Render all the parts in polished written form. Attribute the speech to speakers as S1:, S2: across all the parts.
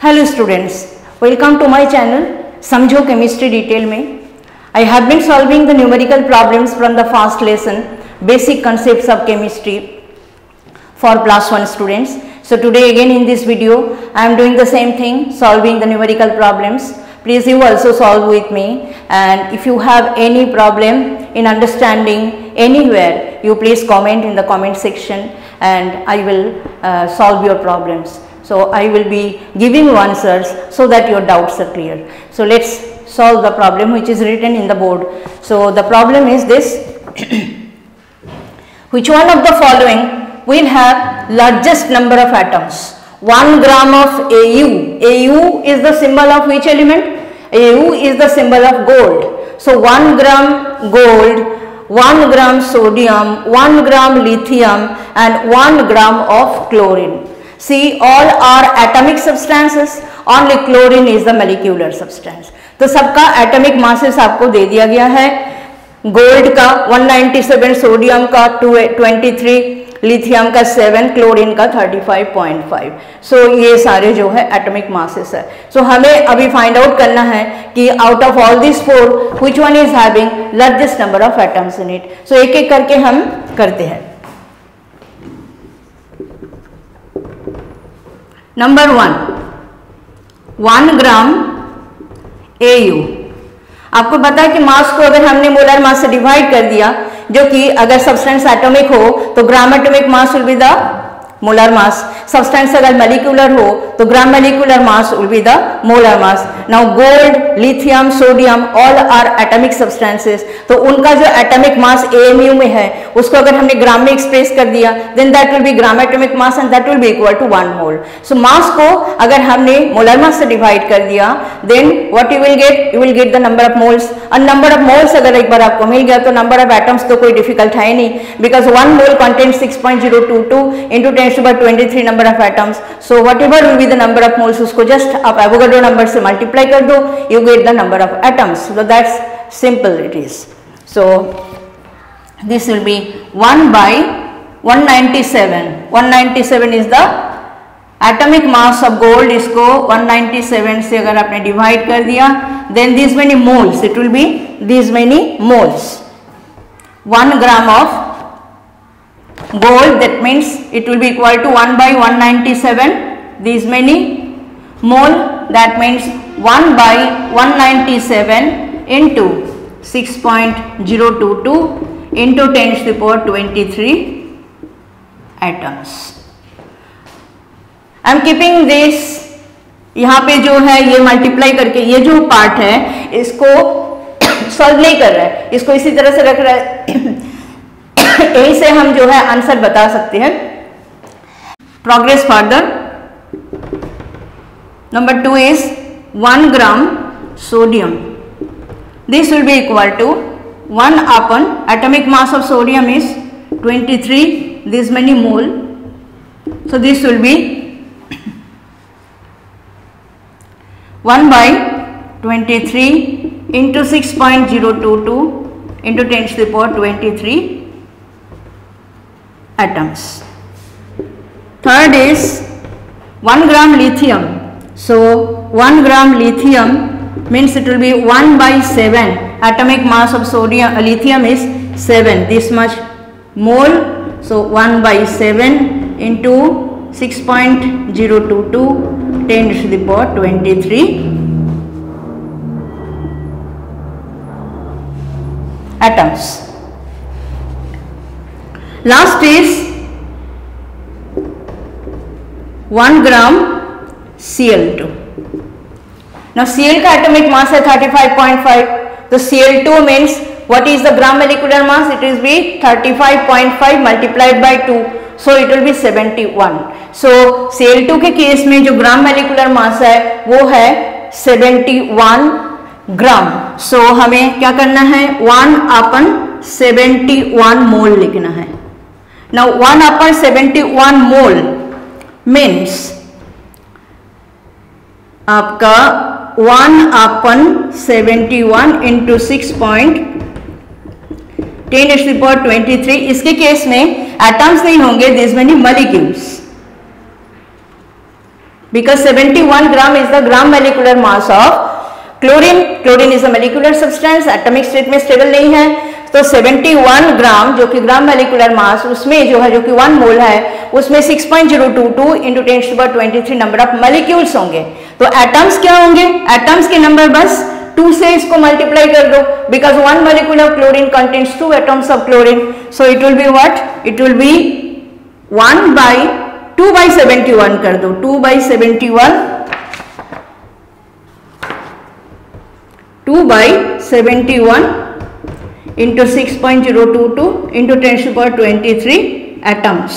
S1: Hello students, welcome to my channel समझो chemistry detail में. I have been solving the numerical problems from the first lesson basic concepts of chemistry for class 1 students. So today again in this video I am doing the same thing, solving the numerical problems. Please you also solve with me, and if you have any problem in understanding anywhere, you please comment in the comment section and I will solve your problems. So I will be giving you answers so that your doubts are clear. So let's solve the problem which is written in the board. So the problem is this. Which one of the following will have largest number of atoms? 1 gram of Au. Au is the symbol of which element? Au is the symbol of gold. So 1 gram gold, 1 gram sodium, 1 gram lithium and 1 gram of chlorine. See, all are atomic substances, only chlorine is the molecular substance. तो सबका atomic masses आपको दे दिया गया है. Gold का 197, sodium का 23, lithium का 7, chlorine का 35.5. सो ये सारे जो है एटॉमिक मासेस है. सो हमें अभी फाइंड आउट करना है कि out of all this 4 which one is having largest number of atoms in it. So एक एक करके हम करते हैं. Number 1 gram Au. आपको पता है कि मास को अगर हमने मोलर मास से डिवाइड कर दिया, जो कि अगर सब्सटेंस एटॉमिक हो तो gram atomic mass will be the molar mass. Substance अगर मोलिकुलर हो तो gram molecular mass will be the molar mass. Now gold, lithium, sodium all are atomic substances. तो उनका जो एटॉमिक मास AMU में है उसको अगर हमने ग्राम में एक्सप्रेस कर दिया, then that will be gram atomic mass and that will be equal to 1 mole. So mass को अगर हमने मोलर मास से डिवाइड कर दिया, then what you will get the number of moles. और नंबर ऑफ मोल्स अगर एक बार आपको मिल गया तो नंबर ऑफ एटम्स तो कोई डिफिकल्ट है नहीं, because 1 mole contains 6.022 into 10⁻23 number of atoms. So what ever will be the number of moles, उसको जस्ट आप एवोगाड्रो नंबर से मल्टीप्लाई कर दो, you get the number of atoms. So that's simple it is. So this will be 1 by 197. 197 is the atomic mass of gold. इसको 197 से अगर आपने divide कर दिया, then these many moles, it will be these many moles. 1 gram of gold, that means it will be equal to 1 by 197. These many mole, that means 1 by 197 into 6.022 into 10⁻23 atoms. I am keeping this, यहाँ पे जो है ये multiply करके ये जो part है इसको सॉल्व नहीं कर रहा है, इसको इसी तरह से रख रहा है. यही से हम जो है आंसर बता सकते हैं. Progress further. Number 2 is 1 gram sodium. This will be equal to 1 upon atomic mass of sodium is 23, this many mole. So this will be 1 by 23 into 6.022 into 10⁻23 atoms. Third is 1 gram lithium. So 1 gram lithium means it will be 1 by 7. Atomic mass of sodium lithium is 7, this much mole. So 1 by 7 into 6.022 10⁻23 atoms. Last is 1 gram Cl2. Now Cl का atomic mass है 35.5. तो Cl2 means what is the gram molecular mass? It is be 35.5 multiplied by 2. So it will be 71. So Cl2 के case में जो ग्राम molecular मास है वो है 71 ग्राम. सो हमें क्या करना है, 1 upon 71 मोल लिखना है. Now 1 upon 71 मोल means आपका 1 upon 71 into 6.10⁻23. इसके केस में एटम्स नहीं होंगे, this many molecules. because 71 gram is the gram molecular mass of chlorine. Chlorine is a molecular substance, atomic state में स्टेबल नहीं है, तो 71 ग्राम जो कि ग्राम मोलिकुलर मास उसमें जो है जो कि 1 मोल है उसमें 6.022 इंटू 10⁻23 नंबर ऑफ मॉलिक्यूल्स होंगे. तो एटम्स क्या होंगे? एटम्स के नंबर बस 2 से इसको मल्टीप्लाई कर दो, because 1 molecule of chlorine contains 2 atoms of chlorine. So it will be what? It will be 2/71 कर दो, 2/71 into 6.022 into 10⁻23 एटम्स.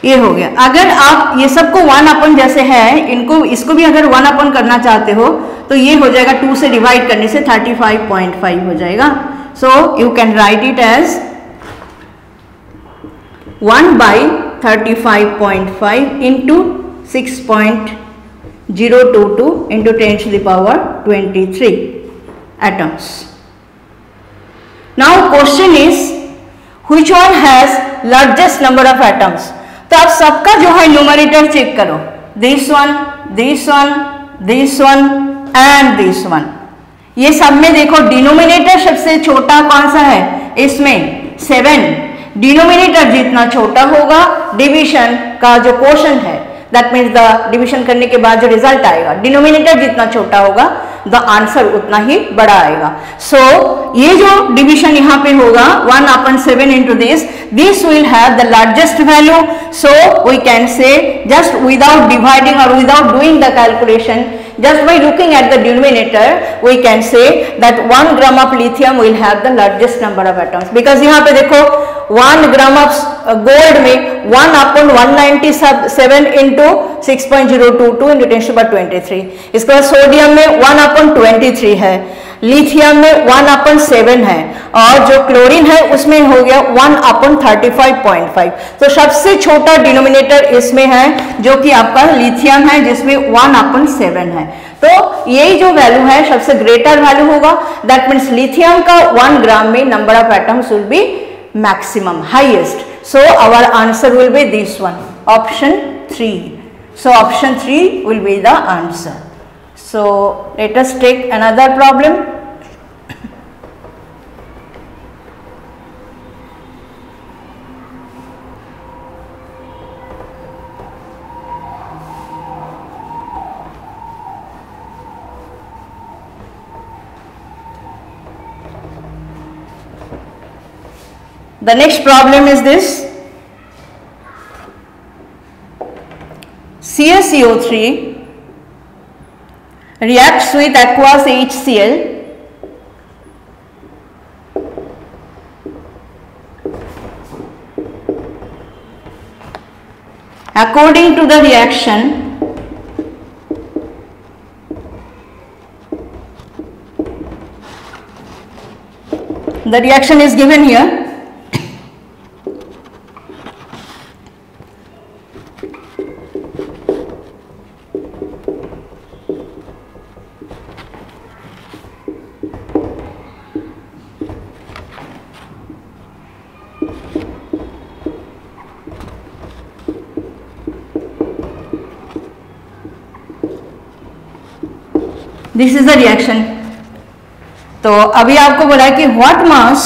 S1: ये हो गया. अगर आप ये सबको 1 जैसे है इनको इसको भी अगर 1 करना चाहते हो तो ये हो जाएगा 2 से डिवाइड करने से 35.5 हो जाएगा. So you can write it as 1/35.5 into 6.022 into 10⁻23 atoms. Now question is which one has largest number of atoms? तो आप सबका जो है न्यूमरेटर चेक करो. This one, this one, this one and this one. ये सब में देखो डिनोमिनेटर सबसे छोटा कौन सा है? इसमें 7. डिनोमिनेटर जितना छोटा होगा डिवीजन का जो क्वोशंट है, दैट मीन्स द डिवीजन करने के बाद जो रिजल्ट आएगा, डिनोमिनेटर जितना छोटा होगा द आंसर उतना ही बड़ा आएगा. सो ये जो डिवीजन यहाँ पे होगा 1/7 into this will have the largest value. So we can say just without dividing और without doing the calculation, just by looking at the denominator we can say that 1 gram of lithium will have the largest number of atoms, because यहाँ पे देखो 1 gram of gold में 1/197 into 6.022 into 10⁻23. इसके बाद sodium में 1/23 है, lithium में 1/7 है, और जो क्लोरीन है उसमें हो गया 1/35.5. तो सबसे छोटा डिनोमिनेटर इसमें है जो कि आपका लिथियम है जिसमें 1/7 है. तो यही जो वैल्यू है सबसे ग्रेटर वैल्यू होगा. दैट मीन्स लिथियम का 1 ग्राम में number of atoms will be maximum highest. So our answer will be this one, option 3. So option 3 will be the answer. So let us take another problem. The next problem is this: CaCO3 reacts with aqueous HCl according to the reaction is given here. This is the reaction. तो अभी आपको बोला कि what mass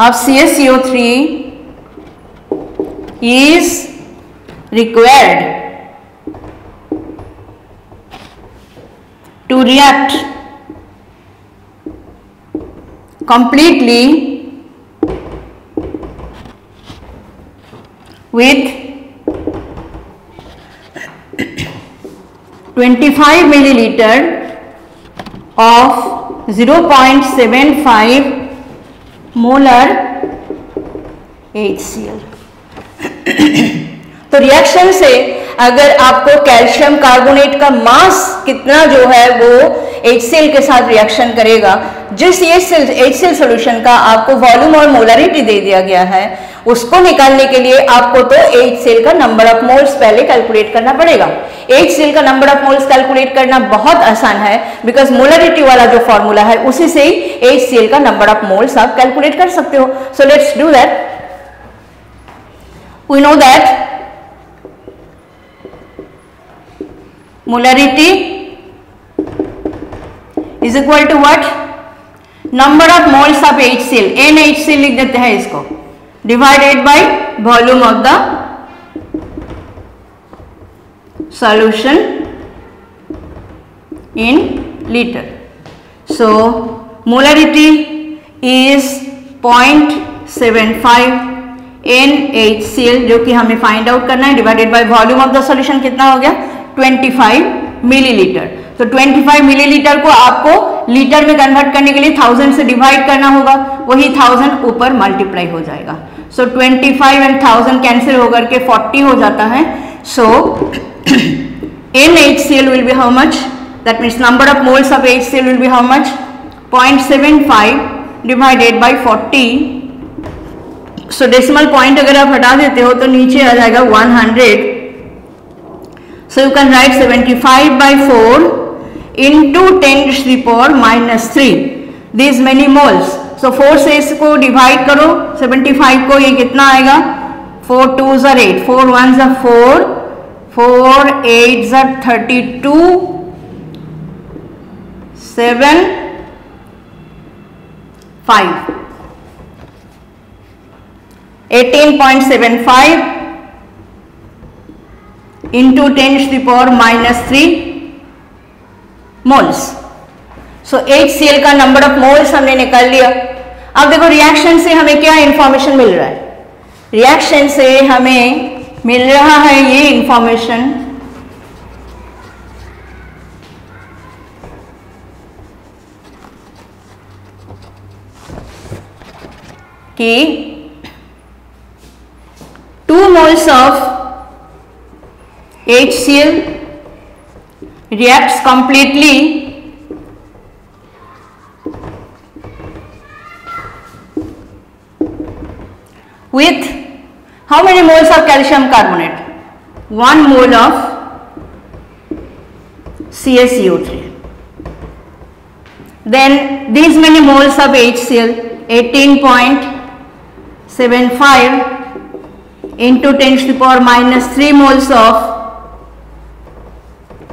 S1: of CaCO3 is required to react completely with 25 milliliter of 0.75 molar HCl. तो reaction से अगर आपको calcium carbonate का मास कितना जो है वो HCl के साथ रिएक्शन करेगा, जिस HCl सॉल्यूशन का आपको वॉल्यूम और मोलरिटी दे दिया गया है, उसको निकालने के लिए आपको तो HCl का नंबर ऑफ मोल्स पहले कैलकुलेट करना पड़ेगा. HCl का नंबर ऑफ मोल्स कैलकुलेट करना बहुत आसान है, बिकॉज मोलरिटी वाला जो फॉर्मूला है उसी से ही HCl का नंबर ऑफ मोल्स आप कैलकुलेट कर सकते हो. So let's do that. we know that molarity is equal to what? Number of moles of HCl, NaHCl लिख देते हैं इसको, divided by volume of the solution in liter. So molarity is 0.75 NaHCl जो कि हमें फाइंड आउट करना है, divided by volume of the solution कितना हो गया? 25 मिलीलीटर। तो 25 मिलीलीटर को आपको लीटर में कन्वर्ट करने के लिए 1000 से डिवाइड करना होगा, वही 1000 ऊपर मल्टीप्लाई हो जाएगा। सो 25 एंड 1000 कैंसिल होकर के 40 हो जाता है। सो NaHCl will be how much? That means number of moles of HCl will be how much? 0.75 divided by 40. So decimal point अगर आप हटा देते हो तो नीचे आ जाएगा 100. So you can write 75 by 4 into 10 to the power minus 3. These many moles. So 4 से इसको डिवाइड करो 75 को, ये कितना आएगा? 4 2s are 8, 4 1s are 4, 4 8s are 32, 7 5, 18.75 into 10 to the power minus 3 moles. So HCl का नंबर ऑफ मोल्स हमने निकाल लिया। अब देखो रिएक्शन से हमें क्या इंफॉर्मेशन मिल रहा है? रिएक्शन से हमें मिल रहा है ये इंफॉर्मेशन कि 2 moles of HCl reacts completely with how many moles of calcium carbonate? 1 mole of CaCO3. Then these many moles of HCl, 18.75 into 10 to the power minus 3 moles of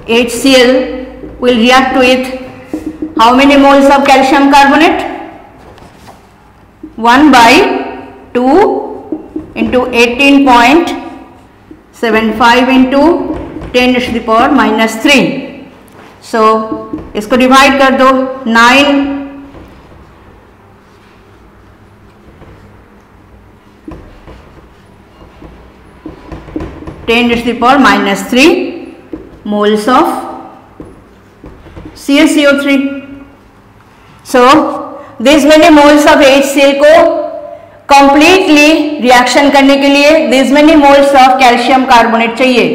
S1: HCl will react with how many moles of calcium carbonate? 1 by 2 into 18.75 into 10 to the power minus 3. So इसको divide कर दो, 9 10 to the power minus 3 moles of CaCO3. So these many moles of HCl को completely reaction करने के लिए these many moles of calcium carbonate चाहिए।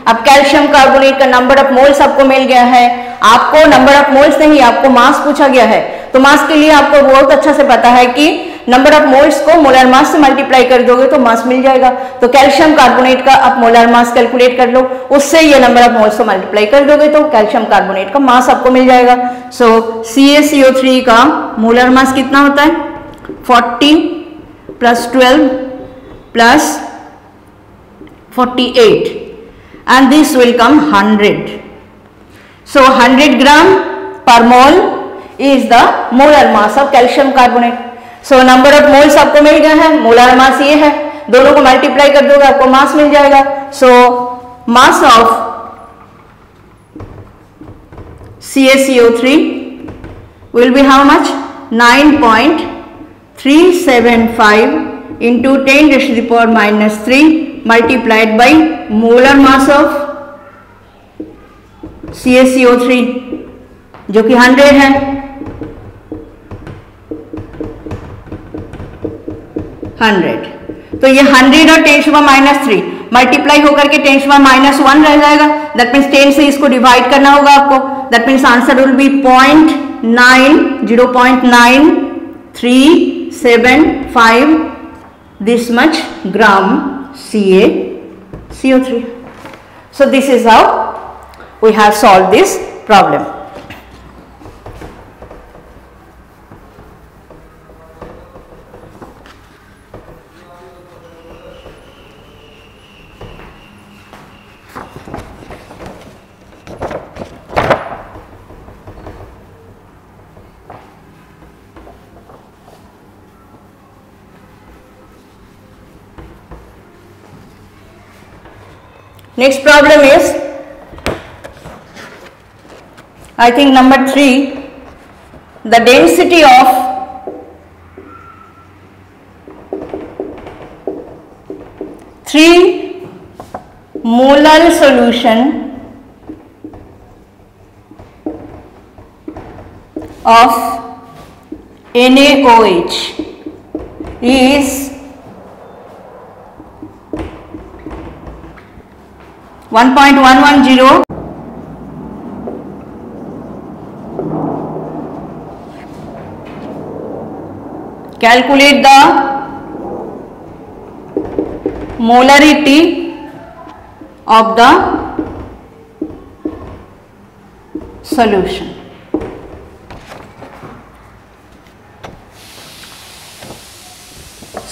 S1: अब calcium carbonate का नंबर ऑफ मोल्स आपको मिल गया है, आपको नंबर ऑफ मोल्स नहीं, आपको मास पूछा गया है। तो मास के लिए आपको बहुत अच्छा से पता है कि नंबर ऑफ मोल्स को मोलर मास से मल्टीप्लाई कर दोगे तो मास मिल जाएगा। तो कैल्शियम कार्बोनेट का आप मोलर मास कैलकुलेट कर लो, उससे ये नंबर ऑफ मोल्स को मल्टीप्लाई कर दोगे तो कैल्शियम कार्बोनेट का मास आपको मिल जाएगा। सो CaCO3 का मोलर मास कितना होता है? 40 plus 12 plus 48 and this will come 100. So 100 gram per mole is the molar mass of calcium carbonate. So number of moles आपको मिल गया है, मोलर मास ये है, दोनों को मल्टीप्लाई कर दोगे आपको मास मिल जाएगा। So mass of CaCO3 will be how much? 9.375 into 10 to the power minus 3 multiplied by molar mass of CaCO3 जो कि 100 है। 100 तो ये 100 और 10 to the minus 3 मल्टीप्लाई होकर के 10 to the minus 1 रह जाएगा। दैट मीन्स 10 से इसको डिवाइड करना होगा आपको। That means answer will B 0.9375 this much gram CaCO3. So this is how we have solved this problem. Next problem is, I think number 3, the density of three molar solution of NaOH is 1.110. Calculate the molarity of the solution.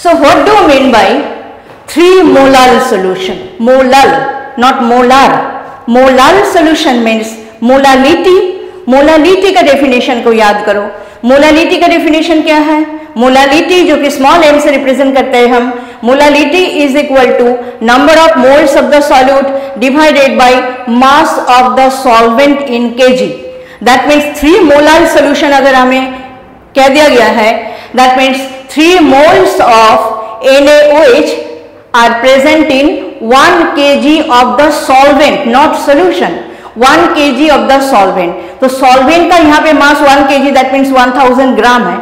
S1: So what do you mean by 3 molar solution? Molar, not molar. Molar solution means molality. Molality का definition को याद करो. Molality का definition क्या है? Molality जो कि small m से रिप्रेजेंट करते हैं हम, molality is equal to number of moles of the solute divided by mass of the solvent in KG. That means 3 molar solution अगर हमें कह दिया गया है, that means 3 moles of NaOH are present in 1 kg of the solvent, not solution. 1 kg of the solvent. तो solvent का यहाँ पे mass 1 kg, that means 1000 gram है.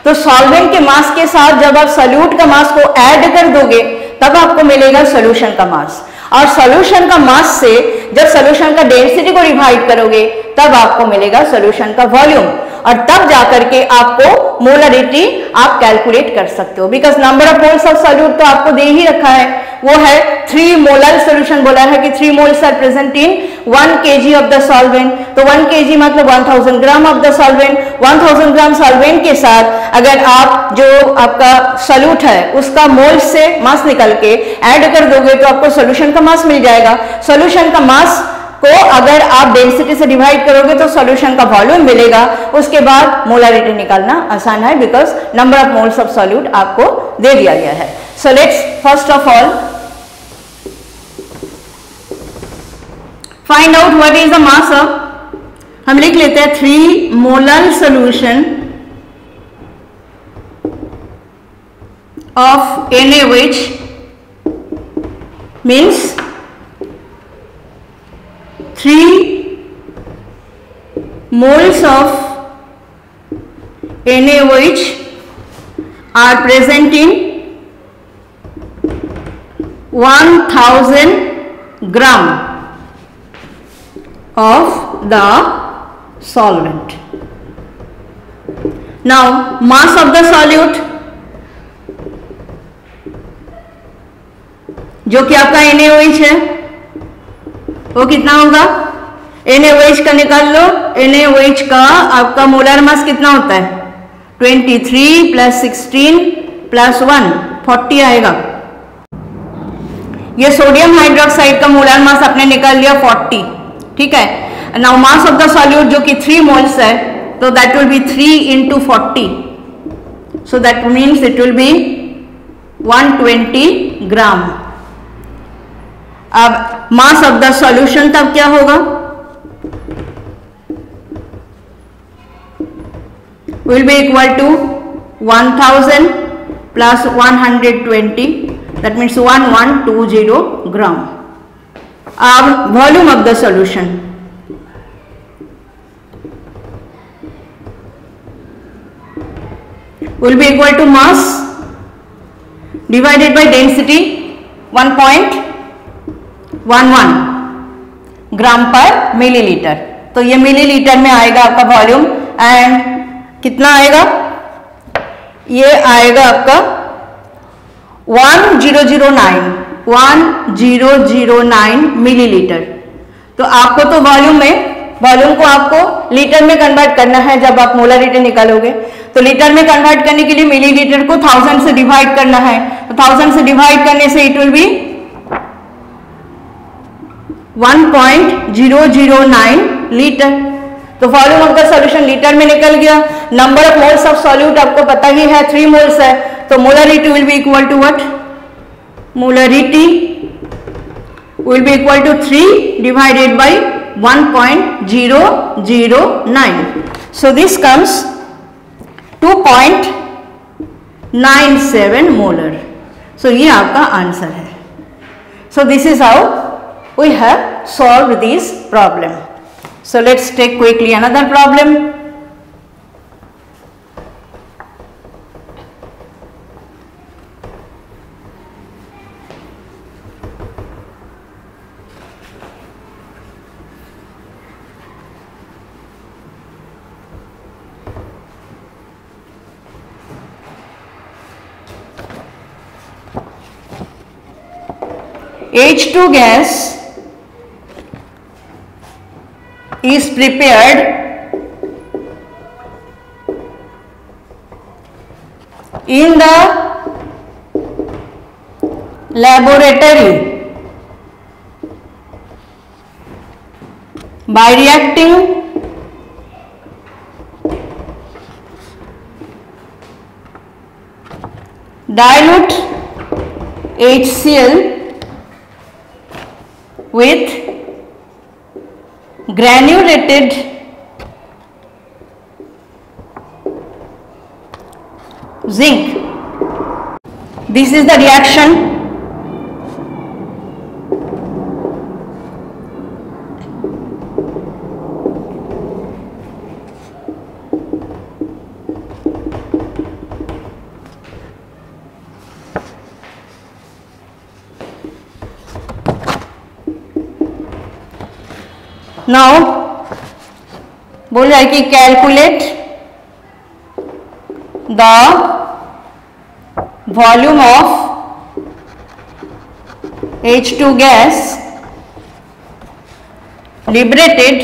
S1: तो सॉल्वेंट के मास के साथ जब आप सॉल्यूट का मास को ऐड कर दोगे तब आपको मिलेगा सॉल्यूशन का मास. और सॉल्यूशन का मास से जब सॉल्यूशन का डेंसिटी को डिवाइड करोगे तब आपको मिलेगा सॉल्यूशन का वॉल्यूम. और तब जाकर के आपको मोलरिटी आप कैलकुलेट कर सकते हो. Because number of moles of solute तो आपको दे ही रखा है, वो है 3 मोलर सोल्यूशन. बोला है कि 3 moles are present in 1 kg of the solvent. तो 1 kg मतलब 1000 gram of the solvent. 1000 gram solvent के साथ अगर आप जो आपका सॉल्यूट है उसका मोल्स से मास निकल के ऐड कर दोगे तो आपको सॉल्यूशन का मास मिल जाएगा. सॉल्यूशन का मास को अगर आप डेंसिटी से डिवाइड करोगे तो सॉल्यूशन का वॉल्यूम मिलेगा. उसके बाद मोलारिटी निकालना आसान है, because number of moles of solute आपको दे दिया गया है. So let's first of all find out what is the mass of, हम लिख लेते हैं 3 molar solution of NaOH means 3 moles of NaOH are present in 1000 gram of the solvent. Now mass of the solute जो कि आपका NaOH है वो कितना होगा? NaOH का निकाल लो. NaOH का आपका मोलर मास कितना होता है? 23 प्लस 16 प्लस 1 40 आएगा. ये सोडियम हाइड्रोक्साइड का मोलर मास आपने निकाल लिया 40. ठीक है. Now mass of the solute जो कि 3 मोल्स है, तो that will be 3 into 40. So that means it will be 120 gram. अब मास ऑफ द सॉल्यूशन तब क्या होगा? Will be equal to 1000 plus 120, that means 1120 gram. अब volume of the solution, will be equal to mass divided by density 1.11 ग्राम पर millilitre. तो ये millilitre में आएगा आपका वॉल्यूम. एंड कितना आएगा? ये आएगा आपका 1009 मिलीलीटर. तो आपको तो वॉल्यूम को आपको लीटर में कन्वर्ट करना है जब आप मोलरिटी निकालोगे. तो लीटर में कन्वर्ट करने के लिए मिलीलीटर को 1000 से डिवाइड करना है. तो 1000 से डिवाइड करने से इट विल बी 1.009 लीटर. तो volume of the solution litre में निकल गया. Number of moles of solute आपको पता ही है 3 मोल्स है. तो molarity will be equal to what? Molarity will be equal to 3 divided by 1.009. So this comes 2.97 molar. So ये आपका आंसर है. So this is how we have solved this problem. So let's take quickly another problem. H2 gas is prepared in the laboratory by reacting dilute HCl with granulated zinc. This is the reaction. Now बोल रहा है कि calculate the volume of H2 gas liberated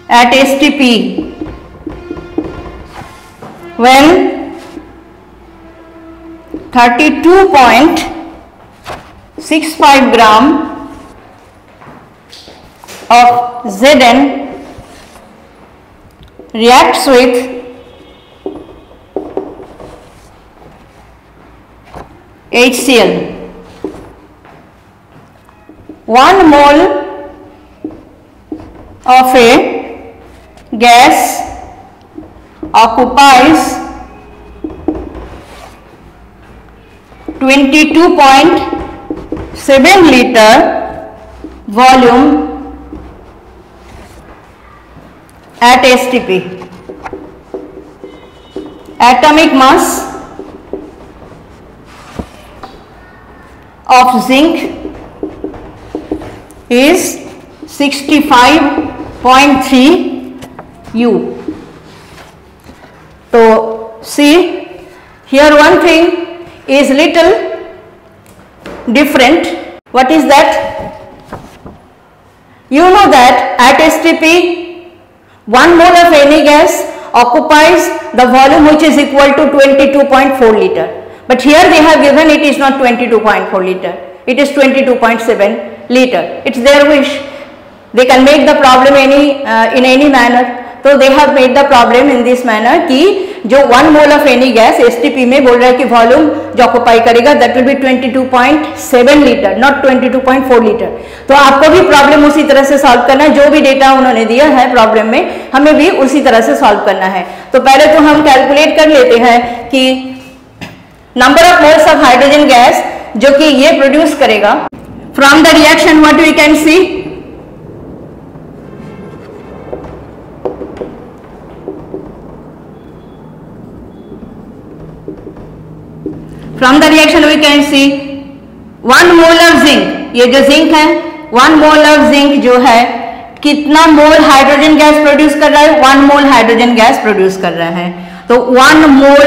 S1: at STP when 32.65 gram of Zn reacts with HCl. 1 mole of a gas occupies 22.7 liter volume at STP. Atomic mass of zinc is 65.3 U. So see here one thing is little different. What is that? You know that at STP 1 mole of any gas occupies the volume which is equal to 22.4 liter. But here they have given it is not 22.4 liter. It is 22.7 liter. It's their wish. They can make the problem in any manner. So they have made the problem in this manner कि जो 1 mole of any gas STP में बोल रहा है कि volume जो occupy करेगा that will be 22.7 litre, not 22.4 litre. तो आपको भी प्रॉब्लम उसी तरह से सॉल्व करना है. जो भी डेटा उन्होंने दिया है प्रॉब्लम में हमें भी उसी तरह से सॉल्व करना है. तो पहले तो हम कैलकुलेट कर लेते हैं कि number of moles of hydrogen gas जो कि ये प्रोड्यूस करेगा. From the reaction what we can see, from the reaction we can see 1 mole of zinc, ये जो जिंक है 1 मोल ऑफ जिंक जो है कितना मोल हाइड्रोजन गैस प्रोड्यूस कर रहा है? 1 मोल हाइड्रोजन गैस प्रोड्यूस कर रहा है. तो 1 मोल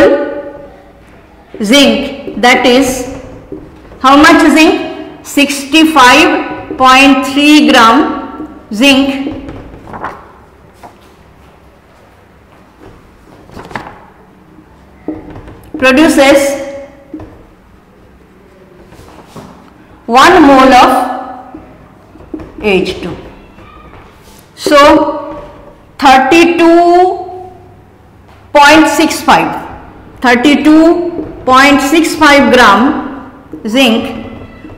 S1: zinc, that is how much zinc? 65.3 gram zinc produces 1 mole of H2. So 32.65 0.65 gram zinc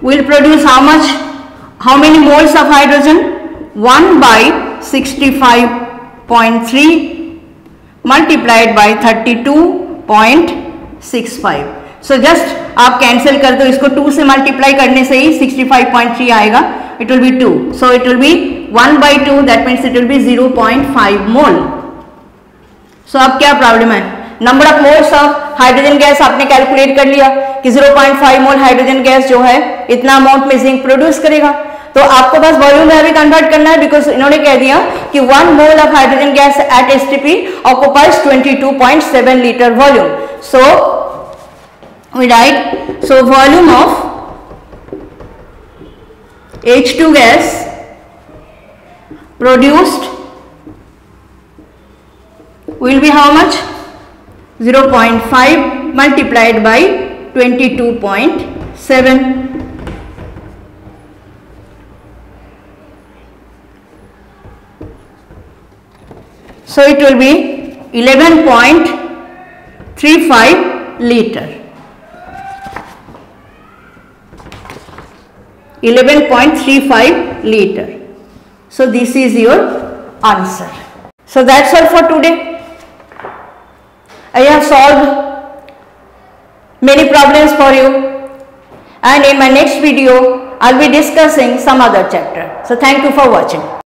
S1: will produce how much, how many moles of hydrogen? 1 by 65.3 multiplied by 32.65. So just आप cancel कर दो इसको, 2 से multiply करने से ही 65.3 आएगा. It will be 2. So it will be 1 by 2. That means it will be 0.5 mole. So अब क्या प्रॉब्लम है? Number of moles of hydrogen gas आपने कैलकुलेट कर लिया कि 0.5 मोल हाइड्रोजन गैस जो है इतना अमाउंट में जिंक प्रोड्यूस करेगा. तो आपको बस वॉल्यूम में अभी कन्वर्ट करना है, बिकॉज इन्होंने कह दिया कि 1 mole of hydrogen gas at STP occupies 22.7 litre volume. So we write, so volume of H2 gas produced will be how much? 0.5 multiplied by 22.7. So it will be 11.35 liter. 11.35 liter. So this is your answer. So that's all for today. I have solved many problems for you, and in my next video I'll be discussing some other chapter. So thank you for watching.